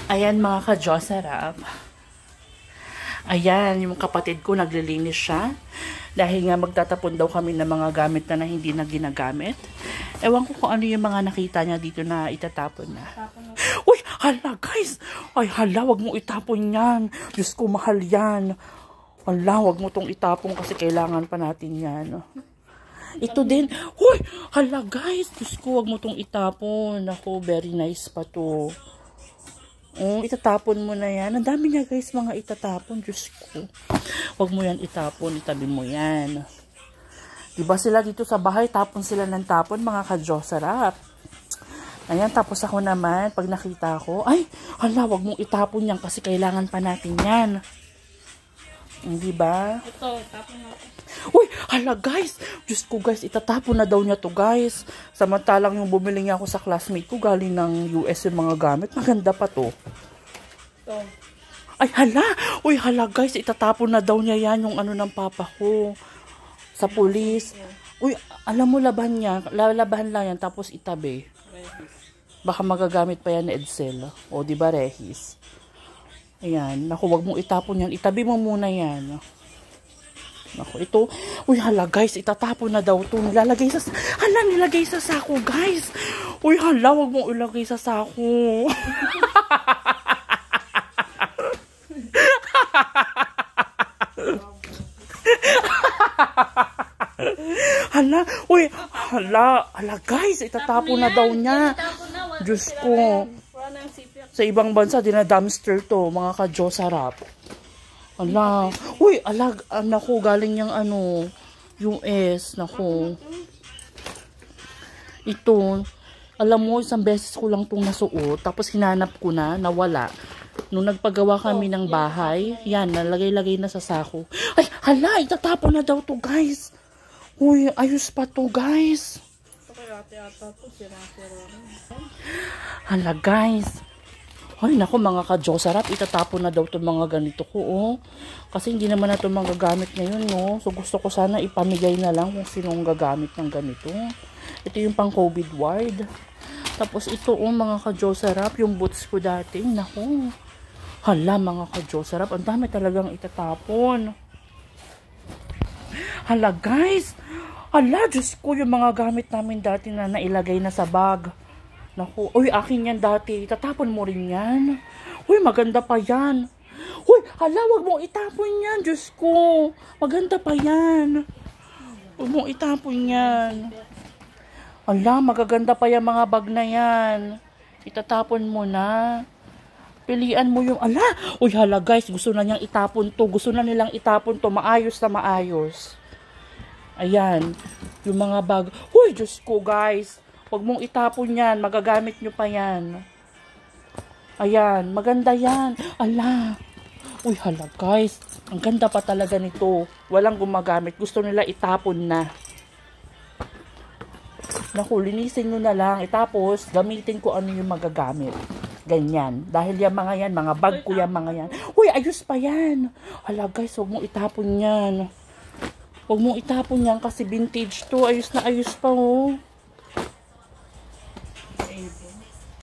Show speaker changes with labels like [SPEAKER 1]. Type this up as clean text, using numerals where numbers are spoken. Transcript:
[SPEAKER 1] Ayan mga ka-Josarap. Ayan, yung kapatid ko naglilinis siya. Dahil nga magtatapon daw kami ng mga gamit na hindi na ginagamit. Ewan ko kung ano yung mga nakita niya dito na itatapon na. Uy, hala guys! Ay hala, wag mo itapon yan. Diyos ko, mahal yan. Hala, wag mo tong itapon kasi kailangan pa natin yan. Ito din. Uy, hala guys! Diyos ko, wag mo tong itapon. Ako, very nice pa to. Itatapon mo na yan. Ang dami niya guys, mga itatapon. Diyos ko. Huwag mo yan itapon. Itabi mo yan. Diba sila dito sa bahay, tapon sila ng tapon, mga ka-Josarap. Ayan, tapos ako naman, pag nakita ko, ay, hala, huwag mong itapon yan kasi kailangan pa natin yan. Diba?
[SPEAKER 2] Ito, tapon natin.
[SPEAKER 1] Uy, hala guys. Diyos ko guys, itatapon na daw niya to guys. Samantalang yung bumili niya ako sa classmate ko, galing ng US yung mga gamit. Maganda pa to.
[SPEAKER 2] Ito.
[SPEAKER 1] Ay, hala. Uy, hala guys, itatapon na daw niya yan yung ano ng papa ko. Sa pulis. Uy, alam mo laban niya. Lalabahan lang yan, tapos itabi. Baka magagamit pa yan ni Edsel. O, diba, Rehis? Ayan. Naku, wag mong itapon yan. Itabi mo muna yan. Naku, ito. Uy, hala guys, itatapon na daw ito. Nilalagay sa... Hala, nilagay sa sako, guys. Uy, hala, wag mong ilagay sa sako. Hala, uy, hala guys, itatapon na daw niya. Diyos ko. Sa ibang bansa, dina-dumpster to, mga ka-Josarap. Ala, uy, alag, naku, galing yung ano, US, naku. Ito, alam mo, isang beses ko lang itong nasuot, tapos hinanap ko na, nawala. Nung nagpagawa kami ng bahay, yan, nalagay-lagay na sa sako. Ay, hala, itatapon na daw to guys. Uy, ayos pa to guys. Hala guys. Ay, naku mga ka-Josarap, itatapon na daw itong mga ganito ko, oh. Kasi hindi naman na ito magagamit ngayon, no. So, gusto ko sana ipamigay na lang kung sinong gagamit ng ganito. Ito yung pang COVID ward. Tapos ito, oh, mga ka-Josarap, yung boots ko dati, naku. Hala, mga ka-Josarap, ang dami talagang itatapon. Hala, guys. Hala, Diyos ko, yung mga gamit namin dati na nailagay na sa bag. Naku, uy, akin yan dati. Tatapon mo rin yan. Uy, maganda pa yan. Uy, hala, wag mong itapon yan. Diyos ko, maganda pa yan. Wag mong itapon yan. Hala, magaganda pa yan mga bag na yan. Itatapon mo na. Pilian mo yung, ala, uy, hala guys, gusto na niyang itapon to. Gusto na nilang itapon to. Maayos na maayos. Ayan, yung mga bag. Uy, Diyos ko guys. Huwag mong itapon yan. Magagamit nyo pa yan. Ayan. Maganda yan. Ala. Uy, hala guys. Ang ganda pa talaga nito. Walang gumagamit. Gusto nila itapon na. Naku, linisin nyo na lang. Tapos, gamitin ko ano yung magagamit. Ganyan. Dahil yung mga yan, mga bag ko yung mga yan. Uy, ayos pa yan. Hala guys, huwag mong itapon yan. Huwag mong itapon yan kasi vintage to. Ayos na ayos pa, oh.